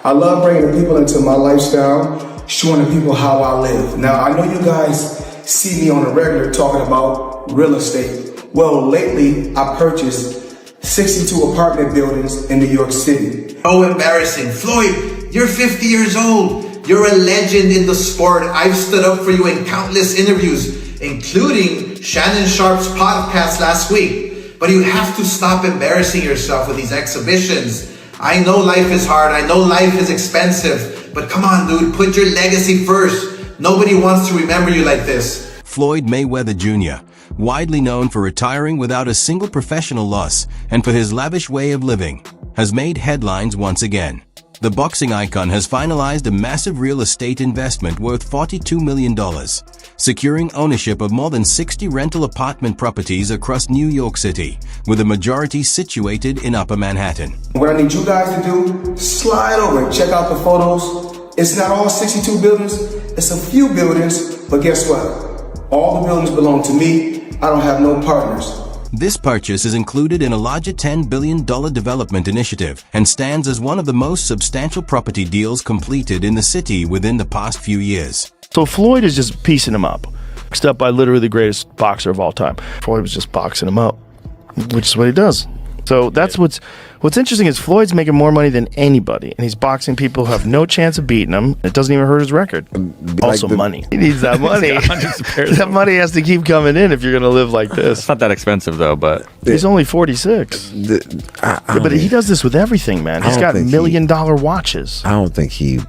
I love bringing the people into my lifestyle, showing the people how I live. Now, I know you guys see me on a regular talking about real estate. Well, lately, I purchased 62 apartment buildings in New York City. Oh, embarrassing. Floyd, you're 50 years old. You're a legend in the sport. I've stood up for you in countless interviews, including Shannon Sharp's podcast last week. But you have to stop embarrassing yourself with these exhibitions. I know life is hard. I know life is expensive. But come on, dude, put your legacy first. Nobody wants to remember you like this. Floyd Mayweather Jr., widely known for retiring without a single professional loss and for his lavish way of living, has made headlines once again. The boxing icon has finalized a massive real estate investment worth $42 million, securing ownership of more than 60 rental apartment properties across New York City, with a majority situated in Upper Manhattan. What I need you guys to do, slide over and check out the photos. It's not all 62 buildings, it's a few buildings, but guess what? All the buildings belong to me. I don't have no partners. This purchase is included in a larger $10 billion development initiative and stands as one of the most substantial property deals completed in the city within the past few years. So Floyd is just piecing him up. Boxed up by literally the greatest boxer of all time. Floyd was just boxing him up, which is what he does. So that's what's interesting is Floyd's making more money than anybody, and he's boxing people who have no chance of beating him. It doesn't even hurt his record. Also, money. He needs that money. That money has to keep coming in if you're going to live like this. It's not that expensive, though, but... He's only 46. But he does this with everything, man. He's got $1 million watches. I don't think he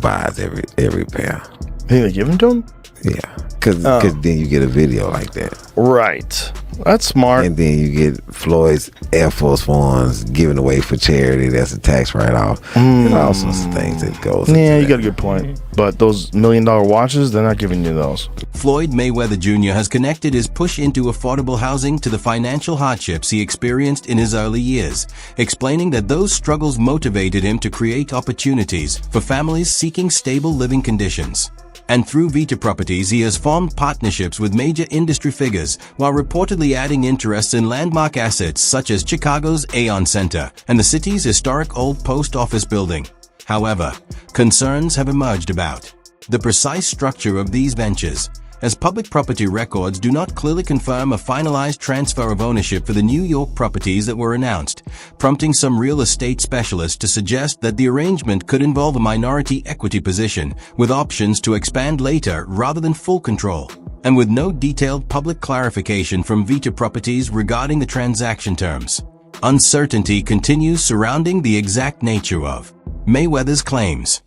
buys every pair. You think they give them to him? Yeah, because then you get a video like that. Right. That's smart. And then you get Floyd's Air Force Ones given away for charity. That's a tax write-off. There's all sorts of things that goes into Yeah, you that. got a good point. But those $1 million watches, they're not giving you those. Floyd Mayweather Jr. has connected his push into affordable housing to the financial hardships he experienced in his early years, explaining that those struggles motivated him to create opportunities for families seeking stable living conditions. And through Vita Properties, he has formed partnerships with major industry figures while reportedly adding interests in landmark assets such as Chicago's Aon Center and the city's historic old post office building. However, concerns have emerged about the precise structure of these ventures, as public property records do not clearly confirm a finalized transfer of ownership for the New York properties that were announced, prompting some real estate specialists to suggest that the arrangement could involve a minority equity position, with options to expand later rather than full control, and with no detailed public clarification from Vita Properties regarding the transaction terms. Uncertainty continues surrounding the exact nature of Mayweather's claims.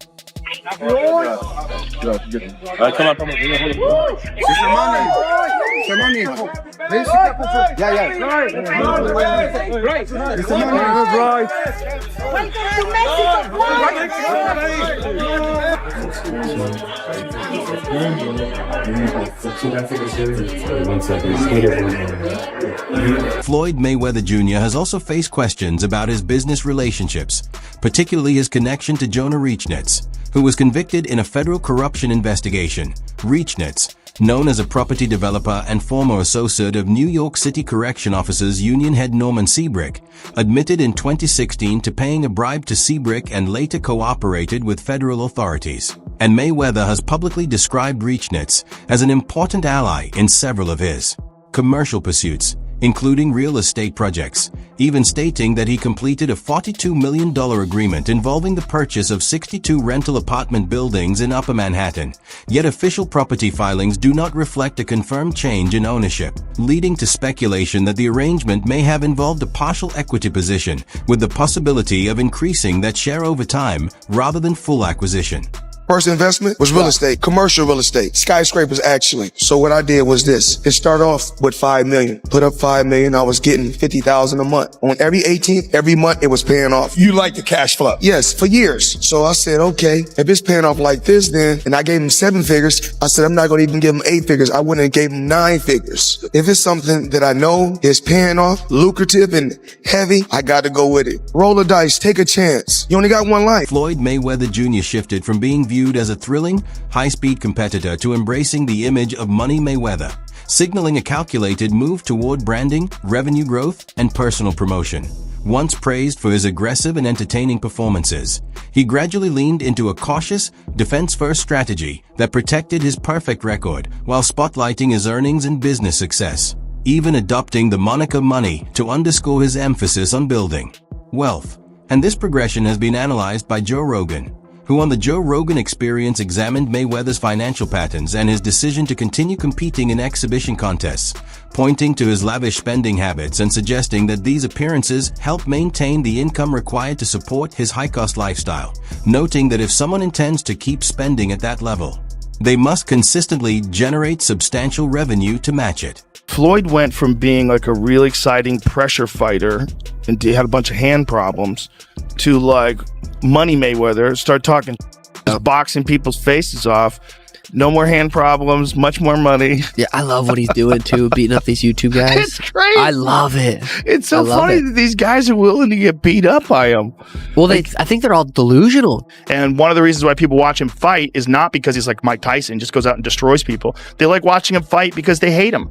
Come on. Floyd Mayweather Jr. has also faced questions about his business relationships, particularly his connection to Jonah Reachnitz, who was convicted in a federal corruption investigation. Reachnitz, known as a property developer and former associate of New York City Correction Officers Union head Norman Seabrick, admitted in 2016 to paying a bribe to Seabrick and later cooperated with federal authorities. And Mayweather has publicly described Reachnitz as an important ally in several of his commercial pursuits, including real estate projects, even stating that he completed a $42 million agreement involving the purchase of 62 rental apartment buildings in Upper Manhattan. Yet official property filings do not reflect a confirmed change in ownership, leading to speculation that the arrangement may have involved a partial equity position, with the possibility of increasing that share over time rather than full acquisition. First investment was real estate, commercial real estate, skyscrapers actually. So what I did was this. It started off with $5 million. Put up $5 million, I was getting $50,000 a month. On every 18th, every month it was paying off. You like the cash flow? Yes, for years. So I said, okay, if it's paying off like this then, and I gave him 7 figures, I said, I'm not gonna even give him 8 figures. I wouldn't have gave him 9 figures. If it's something that I know is paying off, lucrative and heavy, I gotta go with it. Roll the dice, take a chance. You only got one life. Floyd Mayweather Jr. shifted from being viewed as a thrilling, high-speed competitor to embracing the image of Money Mayweather, signaling a calculated move toward branding, revenue growth, and personal promotion. Once praised for his aggressive and entertaining performances, he gradually leaned into a cautious, defense-first strategy that protected his perfect record while spotlighting his earnings and business success, even adopting the moniker money to underscore his emphasis on building wealth. And this progression has been analyzed by Joe Rogan, who on the Joe Rogan Experience examined Mayweather's financial patterns and his decision to continue competing in exhibition contests, pointing to his lavish spending habits and suggesting that these appearances help maintain the income required to support his high-cost lifestyle, noting that if someone intends to keep spending at that level, they must consistently generate substantial revenue to match it. Floyd went from being like a really exciting pressure fighter and he had a bunch of hand problems to like Money Mayweather, start talking, boxing people's faces off. No more hand problems, much more money. Yeah, I love what he's doing too, beating up these YouTube guys. It's great. I love it. It's so funny that these guys are willing to get beat up by him. Well, I think they're all delusional. And one of the reasons why people watch him fight is not because he's like Mike Tyson, just goes out and destroys people. They like watching him fight because they hate him.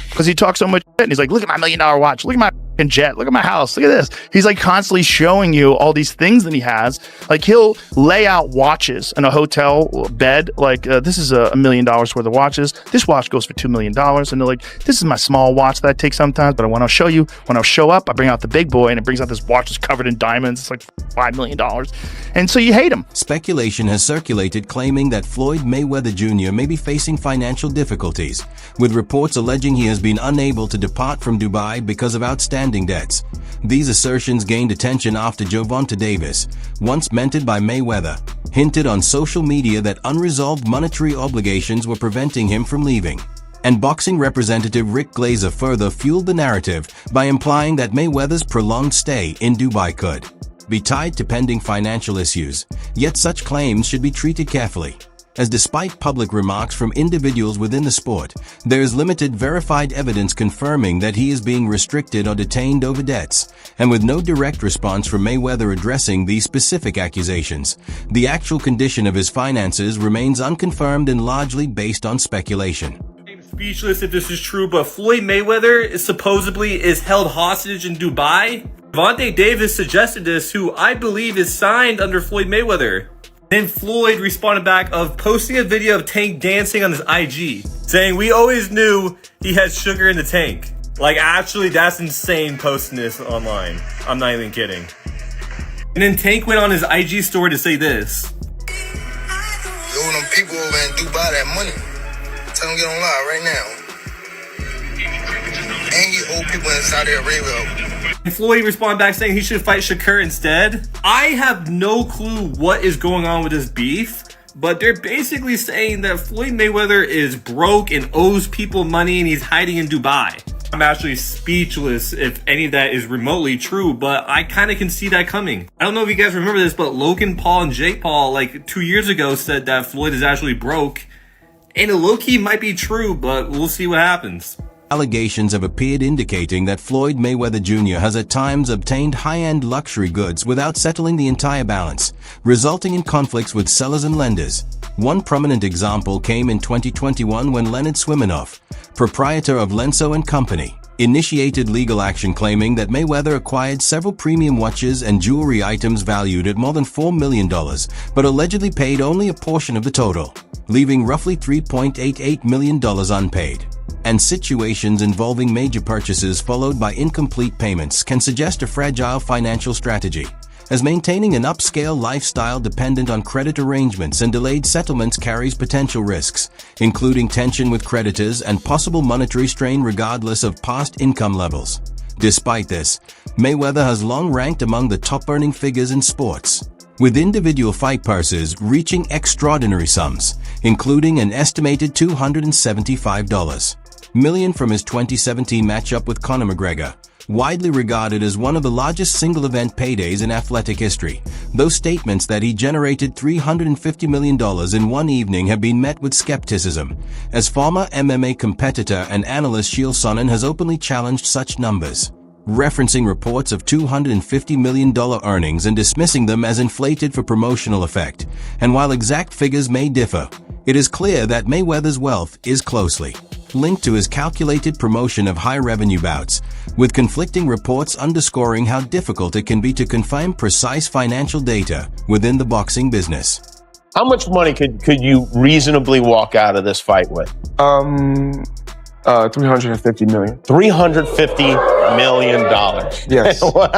Because he talks so much shit and he's like, look at my $1 million watch, look at my jet, look at my house, look at this. He's like constantly showing you all these things that he has. Like he'll lay out watches in a hotel bed, like this is $1 million worth of watches. This watch goes for $2 million. And they're like, this is my small watch that I take sometimes, but when I'll show you, when I'll show up, I bring out the big boy and it brings out this watch that's covered in diamonds. It's like $5 million. And so you hate him. Speculation has circulated claiming that Floyd Mayweather Jr. may be facing financial difficulties, with reports alleging he has been unable to depart from Dubai because of outstanding debts. These assertions gained attention after Gervonta Davis, once mentored by Mayweather, hinted on social media that unresolved monetary obligations were preventing him from leaving. And boxing representative Rick Glazer further fueled the narrative by implying that Mayweather's prolonged stay in Dubai could be tied to pending financial issues, yet such claims should be treated carefully, as despite public remarks from individuals within the sport, there is limited verified evidence confirming that he is being restricted or detained over debts, and with no direct response from Mayweather addressing these specific accusations, the actual condition of his finances remains unconfirmed and largely based on speculation. I'm speechless if this is true, but Floyd Mayweather is supposedly held hostage in Dubai. Gervonta Davis suggested this, who I believe is signed under Floyd Mayweather. Then Floyd responded back of posting a video of Tank dancing on his IG, saying, we always knew he had sugar in the tank. Like, actually, that's insane posting this online. I'm not even kidding. And then Tank went on his IG story to say this. Yo, them people over in Dubai that money. Tell them get on live right now. And you old people in Saudi Arabia. And Floyd responded back saying he should fight Shakur instead. I have no clue what is going on with this beef, but they're basically saying that Floyd Mayweather is broke and owes people money and he's hiding in Dubai. I'm actually speechless if any of that is remotely true, but I kind of can see that coming. I don't know if you guys remember this, but Logan Paul and Jake Paul like 2 years ago said that Floyd is actually broke, and it low-key might be true, but we'll see what happens. Allegations have appeared indicating that Floyd Mayweather Jr. has at times obtained high-end luxury goods without settling the entire balance, resulting in conflicts with sellers and lenders. One prominent example came in 2021 when Leonard Swimanoff, proprietor of Lenso & Company, initiated legal action claiming that Mayweather acquired several premium watches and jewelry items valued at more than $4 million, but allegedly paid only a portion of the total, leaving roughly $3.88 million unpaid. And situations involving major purchases followed by incomplete payments can suggest a fragile financial strategy, as maintaining an upscale lifestyle dependent on credit arrangements and delayed settlements carries potential risks, including tension with creditors and possible monetary strain regardless of past income levels. Despite this, Mayweather has long ranked among the top-earning figures in sports, with individual fight purses reaching extraordinary sums, including an estimated $275 million from his 2017 matchup with Conor McGregor, widely regarded as one of the largest single-event paydays in athletic history. Those statements that he generated $350 million in one evening have been met with skepticism, as former MMA competitor and analyst Chael Sonnen has openly challenged such numbers, referencing reports of $250 million earnings and dismissing them as inflated for promotional effect. And while exact figures may differ, it is clear that Mayweather's wealth is closely linked to his calculated promotion of high-revenue bouts, with conflicting reports underscoring how difficult it can be to confine precise financial data within the boxing business. How much money could you reasonably walk out of this fight with? 350 million. $350 million. Yes. Wow.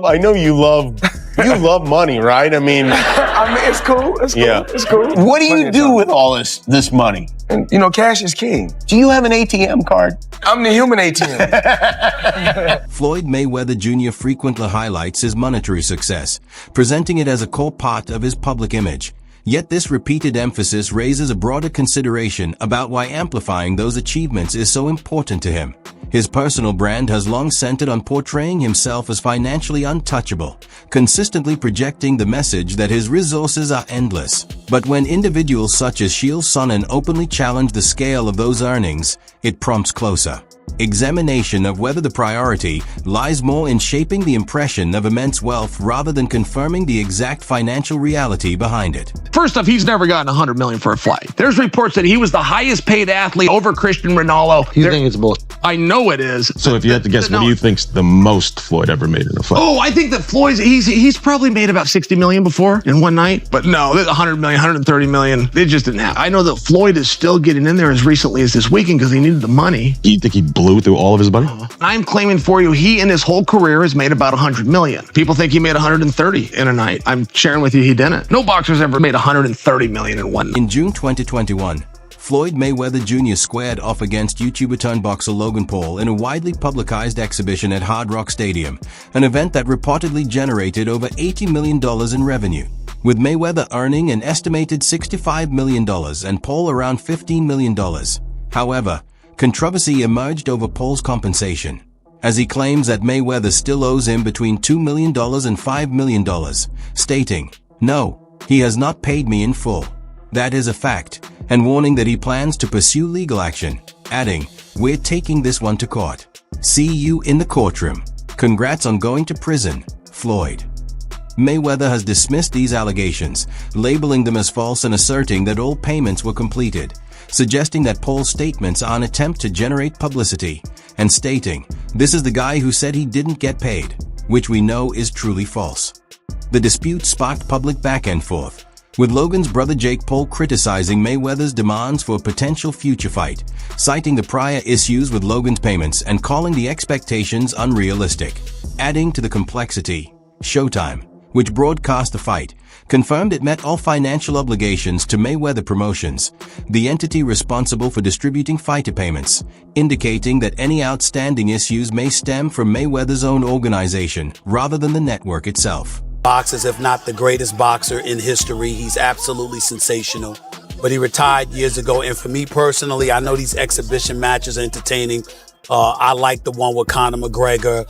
I know you love money, right? I mean, it's cool. It's cool. Yeah. It's cool. What do you do with all this money? And, cash is king. Do you have an ATM card? I'm the human ATM. Floyd Mayweather Jr. frequently highlights his monetary success, presenting it as a core part of his public image. Yet this repeated emphasis raises a broader consideration about why amplifying those achievements is so important to him. His personal brand has long centered on portraying himself as financially untouchable, consistently projecting the message that his resources are endless. But when individuals such as Shields Sonnen openly challenge the scale of those earnings, it prompts closer examination of whether the priority lies more in shaping the impression of immense wealth rather than confirming the exact financial reality behind it. First off, he's never gotten $100 million for a fight. There's reports that he was the highest paid athlete over Christian Ronaldo. You think it's bullshit? I know it is. So if you had to guess, what do you think's the most Floyd ever made in a fight? Oh, I think that he's probably made about 60 million before in one night. But no, 100 million, 130 million, it just didn't happen. I know that Floyd is still getting in there as recently as this weekend because he needed the money. Do you think he blew through all of his money? I'm claiming for you, he in his whole career has made about 100 million. People think he made 130 in a night. I'm sharing with you he didn't. No boxer's ever made 130 million in one night. In June 2021, Floyd Mayweather Jr. squared off against YouTuber-turned-boxer Logan Paul in a widely publicized exhibition at Hard Rock Stadium, an event that reportedly generated over $80 million in revenue, with Mayweather earning an estimated $65 million and Paul around $15 million. However, controversy emerged over Paul's compensation, as he claims that Mayweather still owes him between $2 million and $5 million, stating, "No, he has not paid me in full. That is a fact," and warning that he plans to pursue legal action, adding, "We're taking this one to court. See you in the courtroom. Congrats on going to prison, Floyd." Mayweather has dismissed these allegations, labeling them as false and asserting that all payments were completed, suggesting that Paul's statements are an attempt to generate publicity, and stating, "This is the guy who said he didn't get paid," which we know is truly false. The dispute sparked public back and forth, with Logan's brother Jake Paul criticizing Mayweather's demands for a potential future fight, citing the prior issues with Logan's payments and calling the expectations unrealistic. Adding to the complexity, Showtime, which broadcast the fight, confirmed it met all financial obligations to Mayweather Promotions, the entity responsible for distributing fighter payments, indicating that any outstanding issues may stem from Mayweather's own organization rather than the network itself. Boxers, if not the greatest boxer in history. He's absolutely sensational. But he retired years ago, and for me personally, I know these exhibition matches are entertaining. I like the one with Conor McGregor,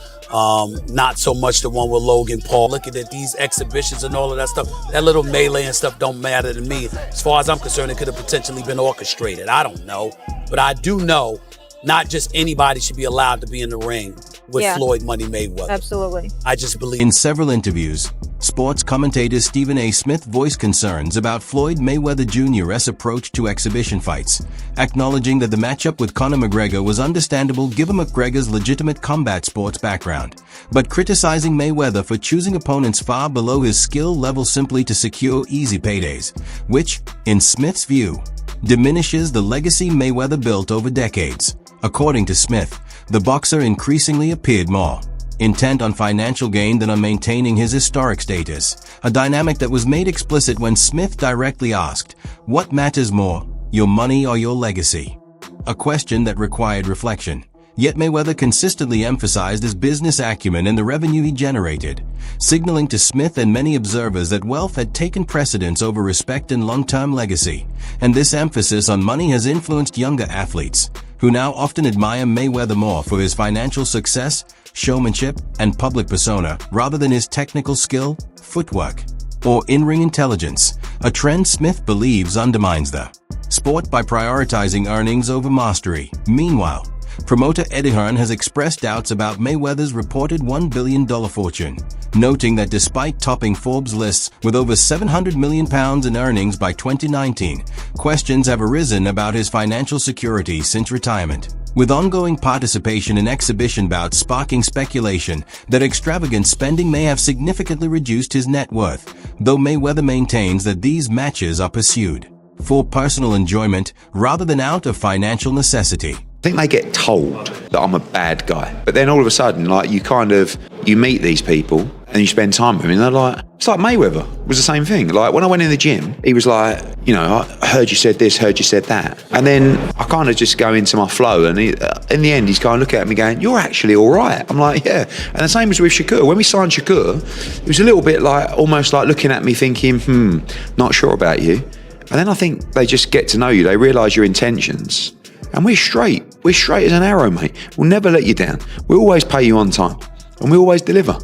not so much the one with Logan Paul. Looking at these exhibitions and all of that stuff, that little melee and stuff don't matter to me. As far as I'm concerned, it could have potentially been orchestrated. I don't know. But I do know not just anybody should be allowed to be in the ring with Floyd Money Mayweather. Absolutely. I just believe. In several interviews, sports commentator Stephen A. Smith voiced concerns about Floyd Mayweather Jr.'s approach to exhibition fights, acknowledging that the matchup with Conor McGregor was understandable given McGregor's legitimate combat sports background, but criticizing Mayweather for choosing opponents far below his skill level simply to secure easy paydays, which, in Smith's view, diminishes the legacy Mayweather built over decades. According to Smith, the boxer increasingly appeared more intent on financial gain than on maintaining his historic status, a dynamic that was made explicit when Smith directly asked, "What matters more, your money or your legacy?" A question that required reflection. Yet Mayweather consistently emphasized his business acumen and the revenue he generated, signaling to Smith and many observers that wealth had taken precedence over respect and long-term legacy, and this emphasis on money has influenced younger athletes, who now often admire Mayweather more for his financial success, showmanship, and public persona rather than his technical skill, footwork, or in-ring intelligence, a trend Smith believes undermines the sport by prioritizing earnings over mastery. Meanwhile, promoter Eddie Hearn has expressed doubts about Mayweather's reported $1 billion fortune, noting that despite topping Forbes lists with over £700 million in earnings by 2019, questions have arisen about his financial security since retirement, with ongoing participation in exhibition bouts sparking speculation that extravagant spending may have significantly reduced his net worth, though Mayweather maintains that these matches are pursued for personal enjoyment rather than out of financial necessity. I think they get told that I'm a bad guy, but then all of a sudden, like, you meet these people and you spend time with them, and they're like, it's like Mayweather was the same thing. Like, when I went in the gym, he was like, you know, I heard you said this, heard you said that, and then I kind of just go into my flow, and in the end, he's kind of looking at me going, you're actually all right. I'm like, yeah. And the same as with Shakur. When we signed Shakur, it was a little bit like, almost like looking at me thinking, not sure about you. And then I think they just get to know you. They realise your intentions. And we're straight. We're straight as an arrow, mate. We'll never let you down. We always pay you on time. And we always deliver.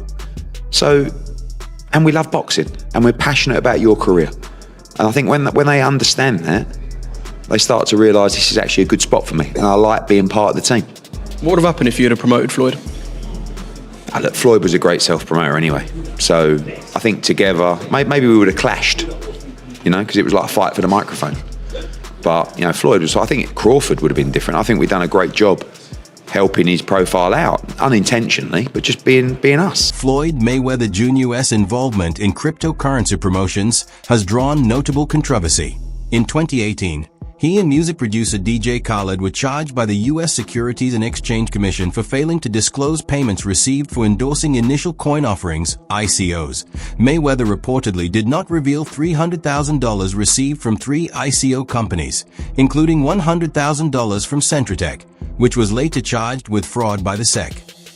So, and we love boxing. And we're passionate about your career. And I think when they understand that, they start to realise this is actually a good spot for me. And I like being part of the team. What would have happened if you had promoted Floyd? Look, Floyd was a great self-promoter anyway. So I think together, maybe we would have clashed. You know, because it was like a fight for the microphone. But, you know, Floyd was, I think Crawford would have been different. I think we've done a great job helping his profile out, unintentionally, but just being us. Floyd Mayweather Jr.'s involvement in cryptocurrency promotions has drawn notable controversy. In 2018, he and music producer DJ Khaled were charged by the U.S. Securities and Exchange Commission for failing to disclose payments received for endorsing initial coin offerings, ICOs. Mayweather reportedly did not reveal $300,000 received from 3 ICO companies, including $100,000 from Centratech, which was later charged with fraud by the SEC.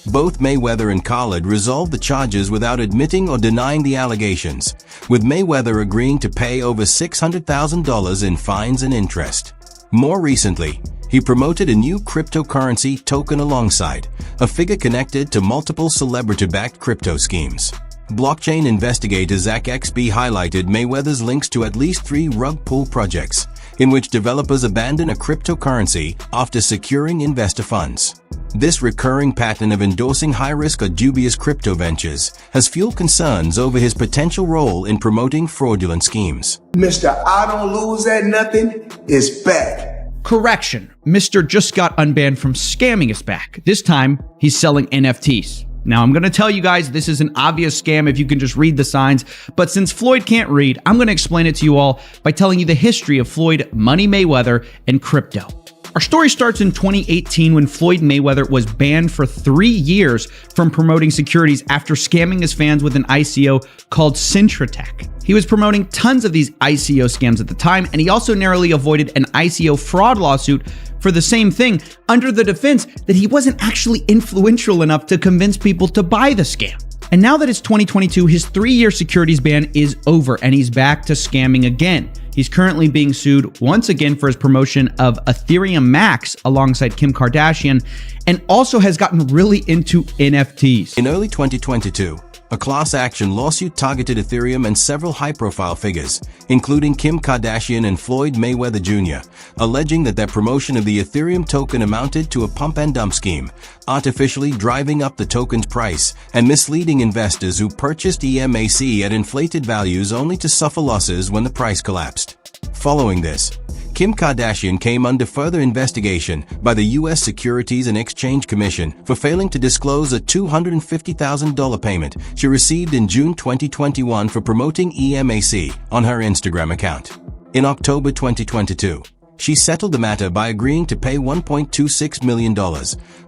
Both Mayweather and Khaled resolved the charges without admitting or denying the allegations, with Mayweather agreeing to pay over $600,000 in fines and interest. More recently, he promoted a new cryptocurrency token alongside a figure connected to multiple celebrity-backed crypto schemes. Blockchain investigator Zach XB highlighted Mayweather's links to at least 3 rug pull projects, in which developers abandon a cryptocurrency after securing investor funds. This recurring pattern of endorsing high-risk or dubious crypto ventures has fueled concerns over his potential role in promoting fraudulent schemes. Mr. I don't lose at nothing is back. Correction, Mr. just got unbanned from scamming is back. This time, he's selling NFTs. Now, I'm going to tell you guys this is an obvious scam if you can just read the signs, but since Floyd can't read, I'm going to explain it to you all by telling you the history of Floyd Money Mayweather and crypto. Our story starts in 2018 when Floyd Mayweather was banned for 3 years from promoting securities after scamming his fans with an ICO called Centratech. He was promoting tons of these ICO scams at the time, and he also narrowly avoided an ICO fraud lawsuit for the same thing under the defense that he wasn't actually influential enough to convince people to buy the scam. And now that it's 2022, his 3-year securities ban is over and he's back to scamming again. He's currently being sued once again for his promotion of Ethereum Max alongside Kim Kardashian, and also has gotten really into NFTs. In early 2022, a class action lawsuit targeted Ethereum and several high-profile figures, including Kim Kardashian and Floyd Mayweather Jr., alleging that their promotion of the Ethereum token amounted to a pump-and-dump scheme, artificially driving up the token's price and misleading investors who purchased EMAC at inflated values only to suffer losses when the price collapsed. Following this, Kim Kardashian came under further investigation by the U.S. Securities and Exchange Commission for failing to disclose a $250,000 payment she received in June 2021 for promoting EMAC on her Instagram account. In October 2022, she settled the matter by agreeing to pay $1.26 million,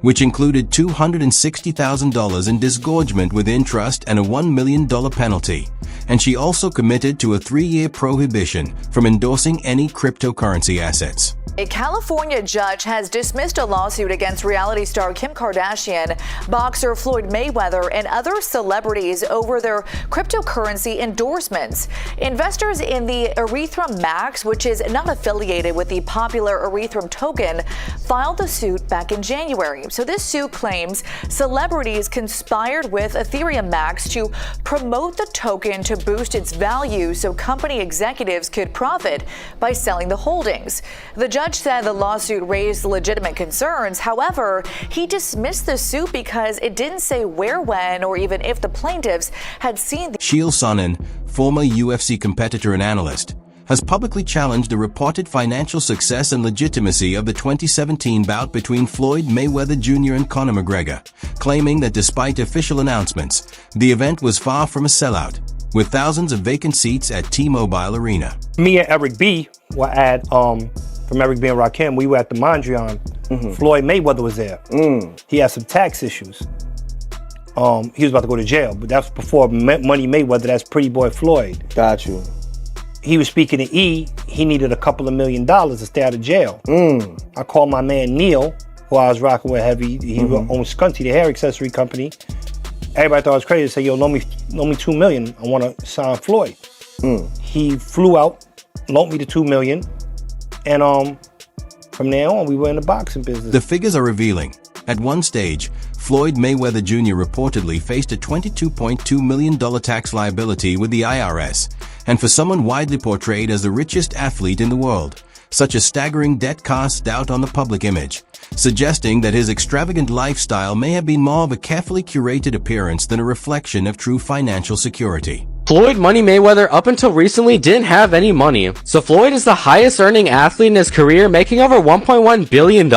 which included $260,000 in disgorgement with interest and a $1 million penalty. And she also committed to a 3-year prohibition from endorsing any cryptocurrency assets. A California judge has dismissed a lawsuit against reality star Kim Kardashian, boxer Floyd Mayweather, and other celebrities over their cryptocurrency endorsements. Investors in the Ethereum Max, which is not affiliated with the popular Ethereum token, filed the suit back in January. So this suit claims celebrities conspired with Ethereum Max to promote the token to boost its value so company executives could profit by selling the holdings. The judge said the lawsuit raised legitimate concerns. However, he dismissed the suit because it didn't say where, when, or even if the plaintiffs had seen the Chael Sonnen, former UFC competitor and analyst, has publicly challenged the reported financial success and legitimacy of the 2017 bout between Floyd Mayweather Jr. and Conor McGregor, claiming that despite official announcements, the event was far from a sellout, with thousands of vacant seats at T-Mobile Arena. Me and Eric B. were at, from Eric B. and Rakim, we were at the Mondrian. Floyd Mayweather was there. He had some tax issues. He was about to go to jail, but that's before Money Mayweather, that's Pretty Boy Floyd. Got you. He was speaking to E. He needed a couple of $1 million to stay out of jail. I called my man Neil, who I was rocking with heavy. He owns Scunty, the hair accessory company. Everybody thought I was crazy. I said, yo, loan me $2 million. I want to sign Floyd. He flew out, loaned me the $2 million, and from there on, we were in the boxing business. The figures are revealing. At one stage, Floyd Mayweather Jr. reportedly faced a $22.2 million tax liability with the IRS, and for someone widely portrayed as the richest athlete in the world, such a staggering debt casts doubt on the public image, suggesting that his extravagant lifestyle may have been more of a carefully curated appearance than a reflection of true financial security. Floyd Money Mayweather up until recently didn't have any money, so Floyd is the highest earning athlete in his career, making over $1.1 billion.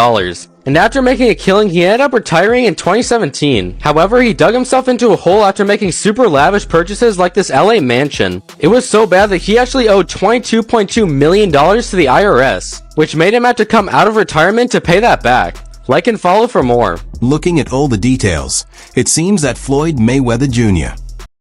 And after making a killing, he ended up retiring in 2017. However, he dug himself into a hole after making super lavish purchases like this LA mansion. It was so bad that he actually owed $22.2 million to the IRS, which made him have to come out of retirement to pay that back. Like and follow for more. Looking at all the details, it seems that Floyd Mayweather Jr.